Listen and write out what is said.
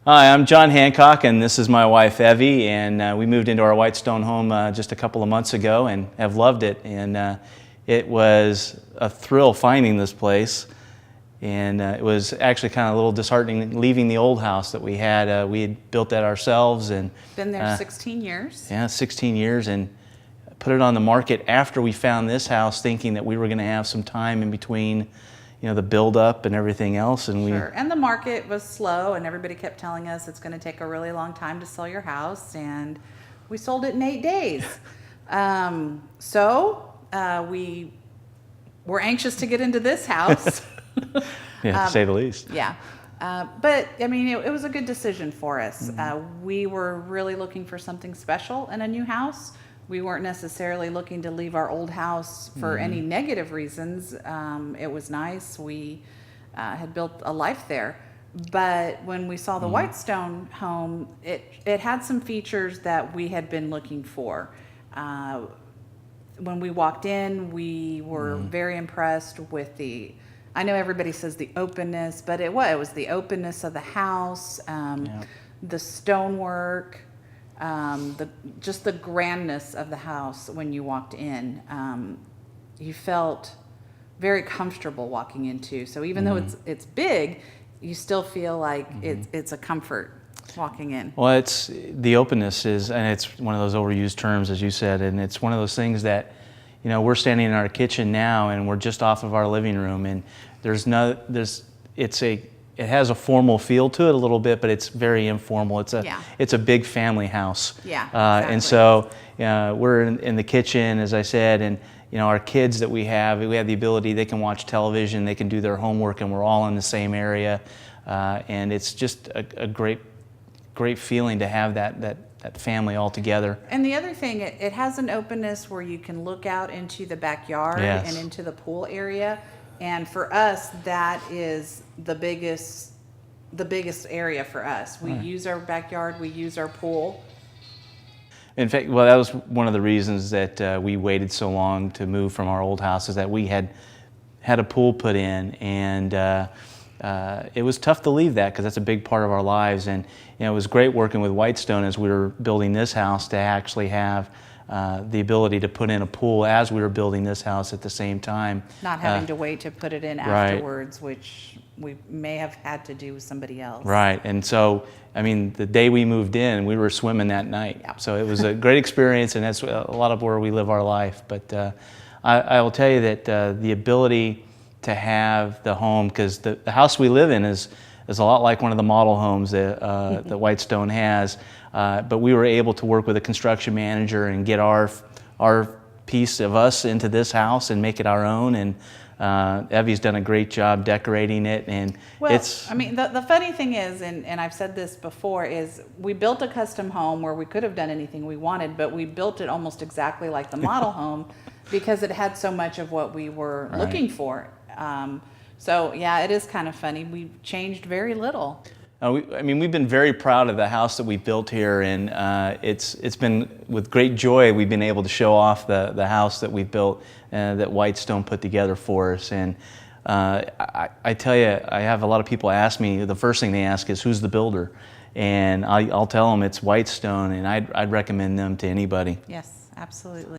Hi, I'm John Hancock, and this is my wife Evie, and we moved into our Whitestone home just a couple of months ago and have loved it. And it was a thrill finding this place, and it was actually kind of a little disheartening leaving the old house that we had. We had built that ourselves and been there 16 years. Yeah, 16 years, and put it on the market after we found this house, thinking that we were going to have some time in between, the build up and everything else. And Sure. And the market was slow, and everybody kept telling us it's going to take a really long time to sell your house, and we sold it in 8 days. We were anxious to get into this house. Yeah, to say the least. Yeah. But I mean, it was a good decision for us. We were really looking for something special in a new house. We weren't necessarily looking to leave our old house for any negative reasons. It was nice. We had built a life there. But when we saw the Whitestone home, it had some features that we had been looking for. When we walked in, we were very impressed with I know everybody says the openness, but it was the openness of the house, the stonework, just the grandness of the house. When you walked in, you felt very comfortable walking into. So even though it's big, you still feel like it's a comfort walking in. Well, it's the openness and it's one of those overused terms, as you said, and it's one of those things that, we're standing in our kitchen now, and we're just off of our living room, and it has a formal feel to it a little bit, but it's very informal. It's a big family house. Yeah, exactly. And so we're in the kitchen, as I said, and our kids that we have the ability, they can watch television, they can do their homework, and we're all in the same area. And it's just a great feeling to have that family all together. And the other thing, it has an openness where you can look out into the backyard and into the pool area. And for us, that is the biggest area for us. We use our backyard, we use our pool. In fact, well, that was one of the reasons that we waited so long to move from our old house, is that we had a pool put in, and it was tough to leave that because that's a big part of our lives. And it was great working with Whitestone as we were building this house to actually have the ability to put in a pool as we were building this house at the same time. Not having to wait to put it in afterwards, which we may have had to do with somebody else. Right, and so, I mean, the day we moved in, we were swimming that night. Yeah. So it was a great experience, and that's a lot of where we live our life. But I will tell you that the ability to have the home, because the house we live in is a lot like one of the model homes that Whitestone has, but we were able to work with a construction manager and get our piece of us into this house and make it our own. And Evie's done a great job decorating it, and I mean, the funny thing is, and I've said this before, is we built a custom home where we could have done anything we wanted, but we built it almost exactly like the model home because it had so much of what we were looking for. So yeah, it is kind of funny. We changed very little. We've been very proud of the house that we built here, and it's been with great joy we've been able to show off the house that we built, that Whitestone put together for us. And I tell you, I have a lot of people ask me, the first thing they ask is, who's the builder? And I'll tell them it's Whitestone, and I'd recommend them to anybody. Yes, absolutely.